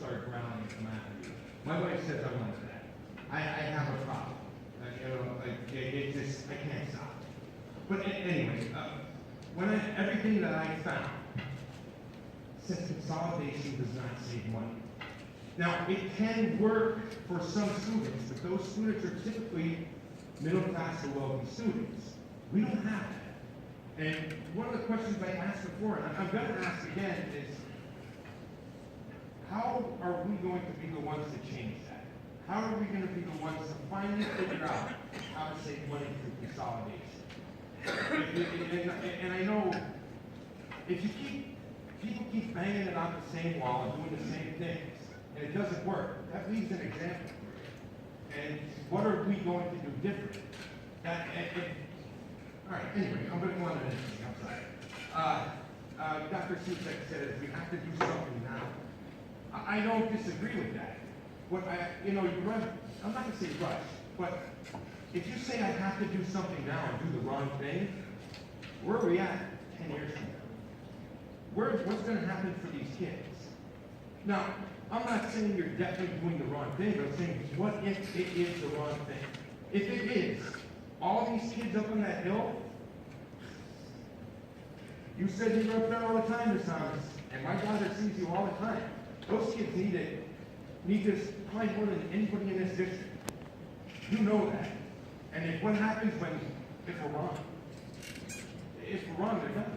start growling and come after you. My wife says I'm like that. I have a problem. It just, I can't stop. But anyway, everything that I found says consolidation does not save money. Now, it can work for some students, but those students are typically middle class or wealthy students. We don't have that. And one of the questions I asked before, and I'm going to ask again, is how are we going to be the ones to change that? How are we going to be the ones to finally figure out how to save money through consolidation? And I know if you people keep banging it on the same wall and doing the same things, and it doesn't work, that leaves an example for you. And what are we going to do different? All right, anyway, I'm going to go on to this thing, I'm sorry. Dr. Susek says we have to do something now. I don't disagree with that. You run, I'm not going to say rush, but if you say I have to do something now and do the wrong thing, where are we at 10 years from now? What's going to happen for these kids? Now, I'm not saying you're definitely doing the wrong thing, but I'm saying what if it is the wrong thing? If it is, all these kids up on that hill, you said you were up there all the time, Miss Thomas, and my daughter sees you all the time. Those kids need this probably more than anybody in this district. You know that. And what happens if we're wrong? If we're wrong, they're done.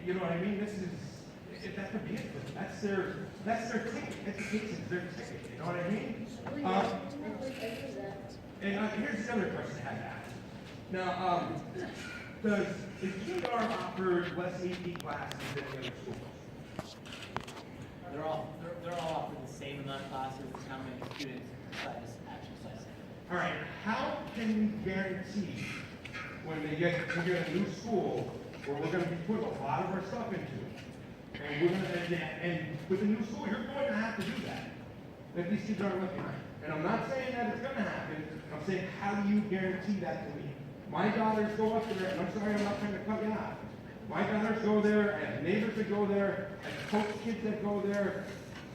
You know what I mean? That could be it. That's their ticket. Education's their ticket. You know what I mean? And here's the other question I had to ask. Now, is GR offered less AP classes than the other schools? They're all offered the same amount of classes as how many students actually size. All right. How can we guarantee when we get a new school where we're going to be putting a lot of our stuff into, and with the new school, you're going to have to do that these kids aren't left behind. And I'm not saying that it's going to happen. I'm saying, how do you guarantee that to me? My daughters go up there, and I'm sorry, I'm not trying to cut you off. My daughters go there, I have neighbors that go there, I coach kids that go there.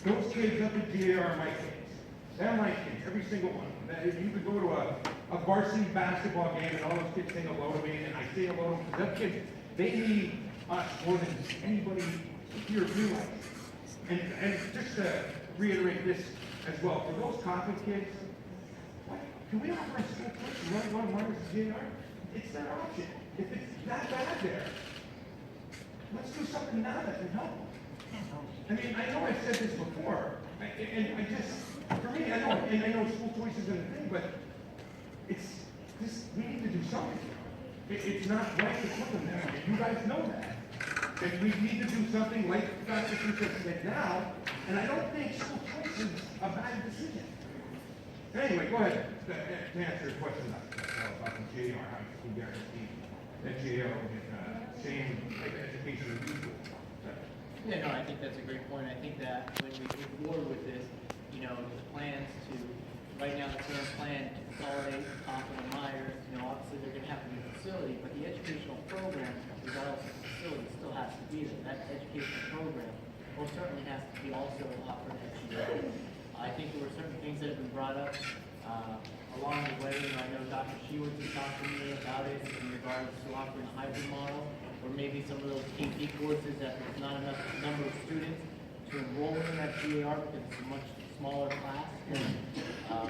Those kids up at GAR are my kids. They're my kids, every single one. You could go to a varsity basketball game, and all those kids say hello to me, and I say hello to them. Because those kids, they need us more than anybody here realizes. And just to reiterate this as well, for those Coffin kids, can we offer a school choice to run one minus GAR? It's their option. If it's that bad there, let's do something now that can help. I mean, I know I've said this before, and for me, I know school choice isn't a thing, but we need to do something. It's not right to put them there. You guys know that. And we need to do something like Dr. Susek said now, and I don't think school choice is a bad decision. Anyway, go ahead to answer your question about the GAR, how you can guarantee that GAR will get the same type of education as usual. Yeah, no, I think that's a great point. I think that when we move forward with this, the plans to, right now the current plan to consolidate Coffin and Myers, obviously they're going to have to be a facility, but the educational program, regardless of the facility, still has to be there. That educational program most certainly has to be also offered at GAR. I think there were certain things that have been brought up along the way. I know Dr. Sheward talked to me about it in regards to offering a hybrid model, or maybe some of those AP courses that there's not enough number of students to enroll in that GAR because it's a much smaller class than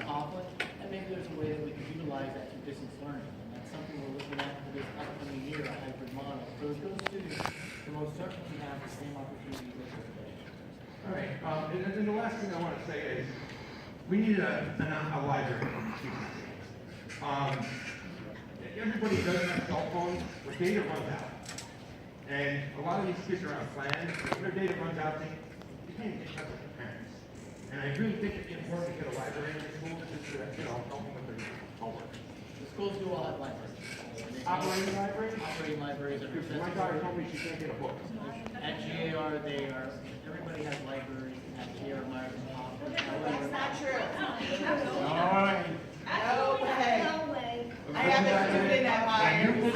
Coughlin. And maybe there's a way that we can utilize that through distance learning. And that's something we're looking at for this upcoming year, a hybrid model. So those students can most certainly have the same opportunities as everybody. All right, and the last thing I want to say is we need a library. Everybody does have cell phones, but data runs out. And a lot of these kids are on plans, if their data runs out, they can't get in touch with their parents. And I really think it's important to get a library in the school just to, help them with their homework. The schools do all have libraries. Operating libraries? Operating libraries are Because my daughter told me she can't get a book. At GAR, everybody has libraries at GAR, Myers, and Coughlin. That's not true. All right. No way. I have a student at Myers.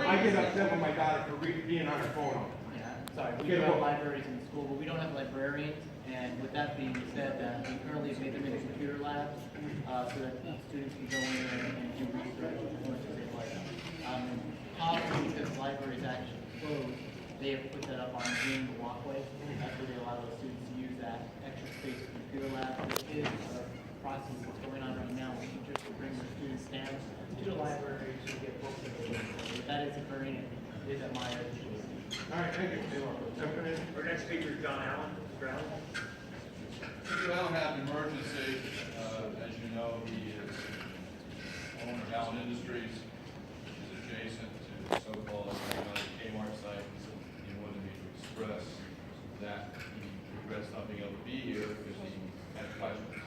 I get upset with my daughter for being on her phone all the time. Yeah, sorry, we do have libraries in the school, but we don't have librarians. And with that being said, we currently made them into computer labs, so that students can go in there and do research as much as they like. Possibly because the library is actually closed, they have put that up on Zoom, the walkway. That's where they allow those students to use that extra space for computer lab. There is a process that's going on right now where teachers will bring their students down to the library to get books that they need. So if that is occurring, it is at my education. All right, thank you. Our next speaker is John Allen. Mr. Allen. Mr. Allen had an emergency. As you know, he is owner of Allen Industries, which is adjacent to the so-called Kmart site. He wanted me to express that he regrets not being able to be here because he had questions.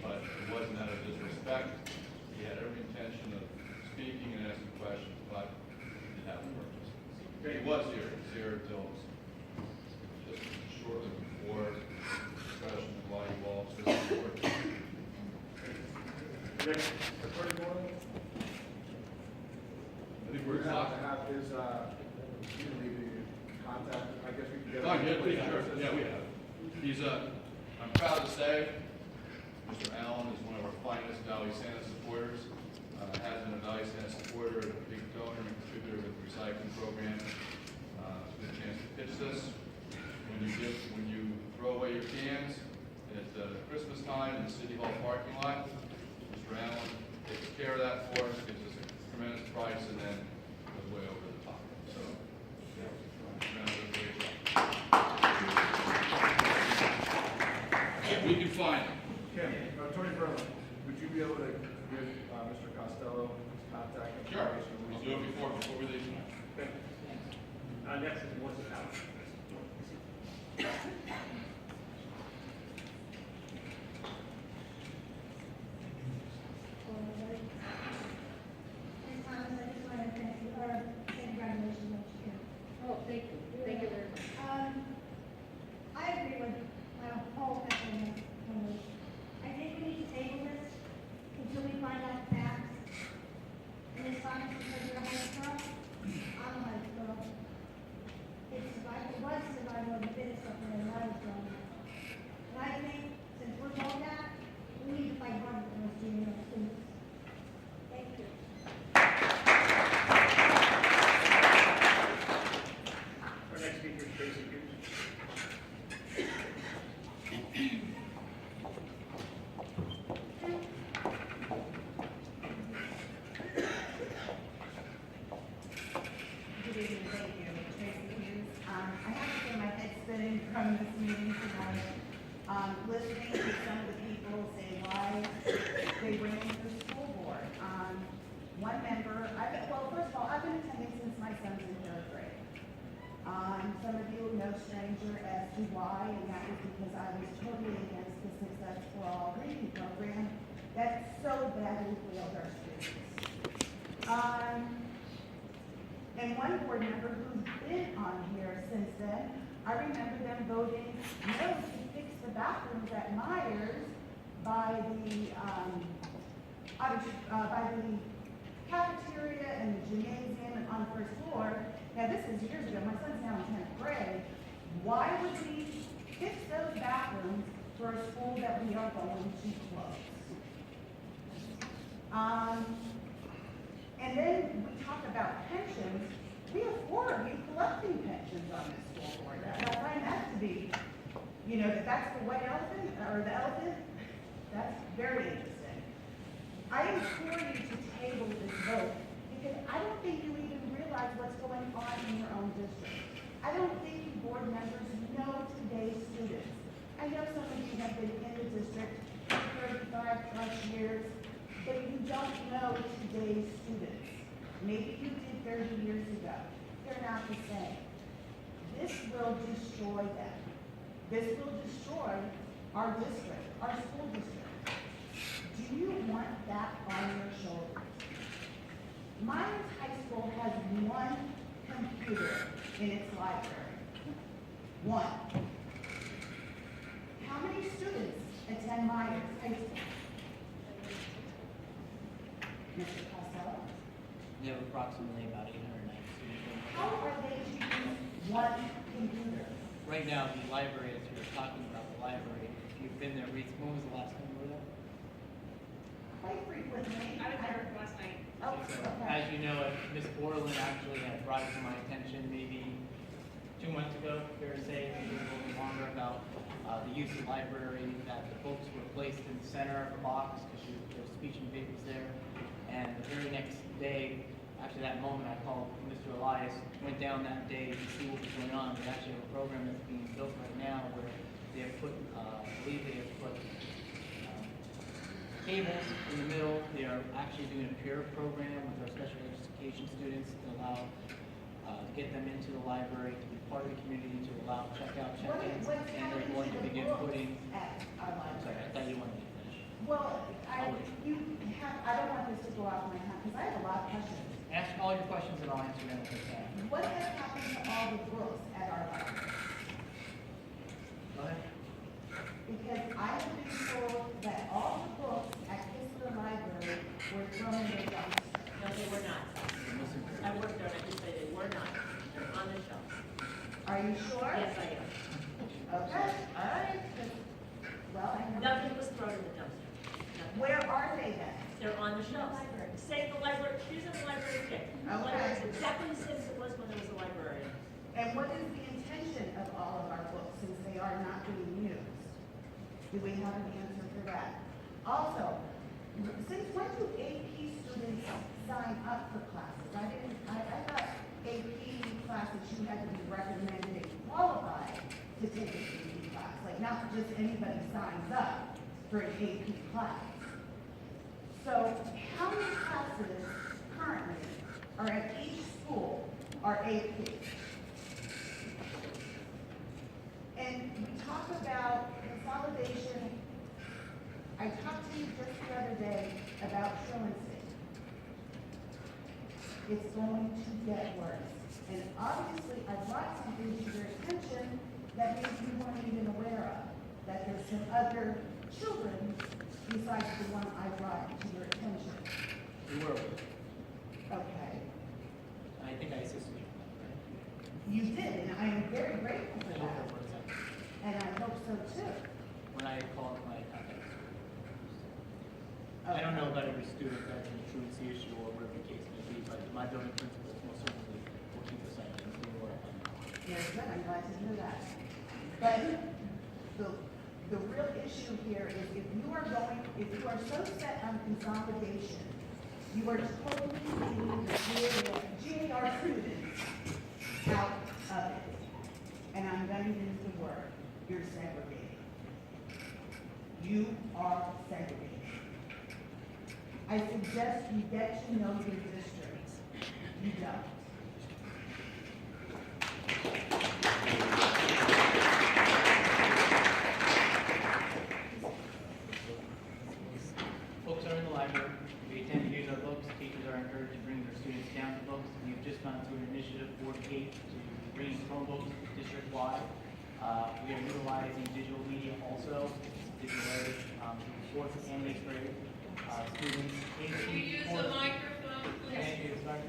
But it wasn't out of disrespect. He had every intention of speaking and asking questions, but he didn't have an emergency. He was here. He was here until just shortly before discussion of why you all stood forward. Next, Attorney Moore. I think we're We're going to talking. have his, the contact, I guess we can get. Oh, yeah, sure. Yeah, we have. He's I'm proud to say, Mr. Allen is one of our finest Valley Santa supporters. Has been a Valley Santa supporter, a big donor and contributor with the recycling program. It's been a chance to pitch this. When you throw away your cans at Christmas time in the City Hall parking lot, Mr. Allen takes care of that for us, gives us a tremendous price, and then goes way over the top. So, yeah, Mr. Allen does a great job. We can find him. Kim, Attorney Berlin, would you be able to give Mr. Costello his contact Sure. information? We'll do it before we leave tonight. Next is Melissa Allen. Oh, thank you. Thank you very much. I agree with my whole opinion. I think we need to table this until we find out the facts. And it's fine because you're a high school. I'm a high school. It's survival, it was survival of the fittest up there when I was growing up. And I think since we're told that, we need to fight harder for those junior students. Thank you. Our next speaker is Tracy Hughes. Good evening, thank you. Tracy Hughes. I have to say my head's spinning from this meeting tonight. Listening to some of the people say why they ran for school board. One member, well, first of all, I've been attending since my son's in third grade. Some of you are no stranger as to why, and that was because I was totally against the Success for All reading program that so badly failed our students. And one board member who's been on here since then, I remember them voting no to fix the bathrooms at Myers by the cafeteria and the gymnasium and on the first floor. Now, this is years ago. My son's now in 10th grade. Why would we fix those bathrooms for a school that we are going to close? And then we talk about pensions. We have 4 of you collecting pensions on this school board. I find that to be, that's the white elephant, or the elephant. That's very interesting. I implore you to table this vote, because I don't think you even realize what's going on in your own district. I don't think you board members know today's students. I know some of you have been in the district for 35 plus years, but you don't know today's students. Maybe you did 30 years ago. They're not the same. This will destroy them. This will destroy our district, our school district. Do you want that on your shoulders? Myers High School has 1 computer in its library. 1. How many students attend Myers High School? Mr. Costello? We have approximately about 890 students. How are they to use 1 computer? Right now, the library has they're talking about the library. If you've been there, Reese, when was the last time you were there? Quite frequently. I was there last night. Oh, So, okay. as you know, Ms. Borland actually had brought it to my attention maybe 2 months ago, fair to say, maybe a little bit longer, about the use of the library, that the books were placed in the center of the box, because there was speech and papers there. And the very next day, actually that moment, I called Mr. Elias, went down that day to see what was going on. They actually have a program that's being built right now where they have put, I believe they have put tables in the middle. They are actually doing a peer program with our special education students to allow, to get them into the library, to be part of the community, to allow checkout, check-ins, What's and they're happened going to to the begin books putting, at our I'm sorry, I library? thought you wanted me to finish. Well, I'll wait. I don't want this to go off my hand, because I have a lot of questions. Ask all your questions and I'll answer them if I can. What has happened to all the books at our library? Go ahead. Because I have been told that all the books at Kistler Library were thrown in the dumpster. No, they were not. I worked there, and I can say they were not. They're on the shelf. Are you sure? Yes, I am. Okay, all right. Well, I know. Nothing was thrown in the dumpster. Nothing. Where are they then? They're on the shelf. Same, the library, these are the library pick. The library is exactly the same as it was when there was a librarian. And what is the intention of all of our books since they are not being used? Do we have an answer for that? Also, since when do AP students sign up for classes? I thought AP classes, you had to be recommended and qualified to take an AP class. Like, not just anybody signs up for an AP class. So, how many classes currently are at each school are AP? And we talk about consolidation. I talked to you just the other day about truancy. It's going to get worse. And obviously, I brought something to your attention that maybe you weren't even aware of, that there's some other children besides the one I brought to your attention. You were, Okay, I think I assisted you. you did, and I am very grateful for I that, hope for a second. and I hope so too. When I called my contact. I don't know about every student that's in a truancy issue or whatever the case may be, but my building principals most certainly will keep us on and we work on it. Yes, good, I'm glad to hear that. But the real issue here is if you are so set on consolidation, you are totally leaving the GAR students out of it. And I'm going to use the word, you're segregating. You are segregating. I suggest you get to know your districts. You don't. Books are in the library. We intend to use our books. Teachers are encouraged to bring their students down to books. We've just gone through an initiative, Board Gate, to bring Chromebooks district-wide. We are utilizing digital media also, digital ed, fourth and eighth grade students. Can you use the microphone, please? Thank you, sorry.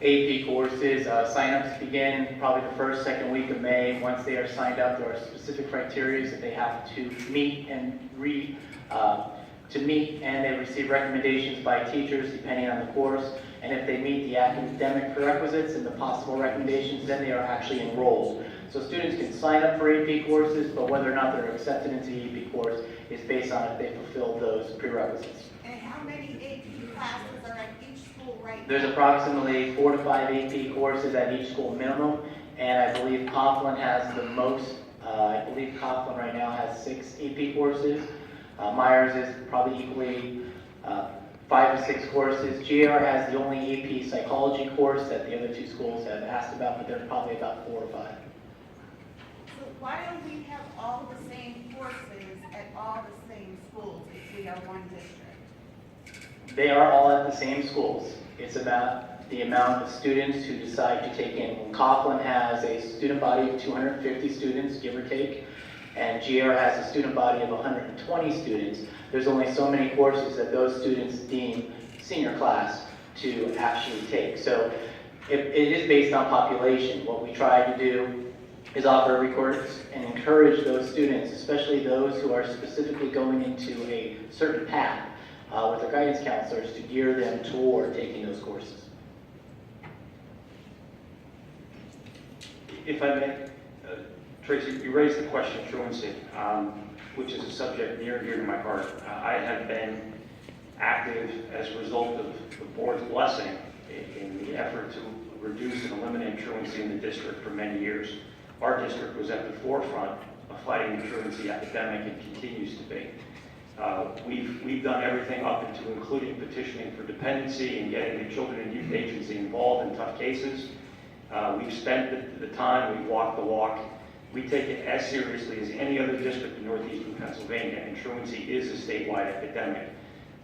AP courses, signups begin probably the first, second week of May. Once they are signed up, there are specific criteria that they have to meet and they receive recommendations by teachers depending on the course. And if they meet the academic prerequisites and the possible recommendations, then they are actually enrolled. So students can sign up for AP courses, but whether or not they're accepted into the AP course is based on if they fulfill those prerequisites. And how many AP classes are at each school right now? There's approximately 4 to 5 AP courses at each school minimum, and I believe Coughlin has the most. I believe Coughlin right now has 6 AP courses. Myers is probably equally 5 to 6 courses. GR has the only AP psychology course that the other 2 schools have asked about, but they're probably about 4 or 5. So why don't we have all the same courses at all the same schools if we are one district? They are all at the same schools. It's about the amount of students who decide to take in. When Coughlin has a student body of 250 students, give or take, and GR has a student body of 120 students, there's only so many courses that those students deem senior class to actually take. So it is based on population. What we try to do is offer a course and encourage those students, especially those who are specifically going into a certain path, with their guidance counselors to gear them toward taking those courses. If I may, Tracy, you raised the question of truancy, which is a subject near and dear to my heart. I have been active as a result of the board's blessing in the effort to reduce and eliminate truancy in the district for many years. Our district was at the forefront of fighting the truancy epidemic and continues to be. We've done everything up into including petitioning for dependency and getting the Children and Youth Agency involved in tough cases. We've spent the time, we've walked the walk. We take it as seriously as any other district in northeastern Pennsylvania, and truancy is a statewide epidemic.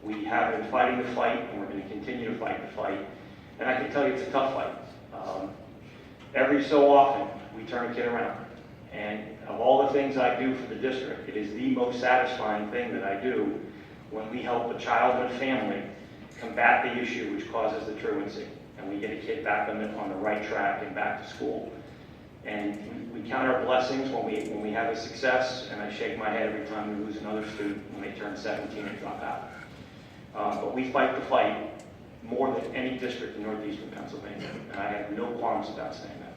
We have been fighting the fight, and we're going to continue to fight the fight. And I can tell you it's a tough fight. Every so often, we turn a kid around. And of all the things I do for the district, it is the most satisfying thing that I do when we help a child and a family combat the issue which causes the truancy. And we get a kid back on the right track and back to school. And we count our blessings when we have a success, and I shake my head every time we lose another student when they turn 17 and drop out. But we fight the fight more than any district in northeastern Pennsylvania, and I have no qualms about saying that.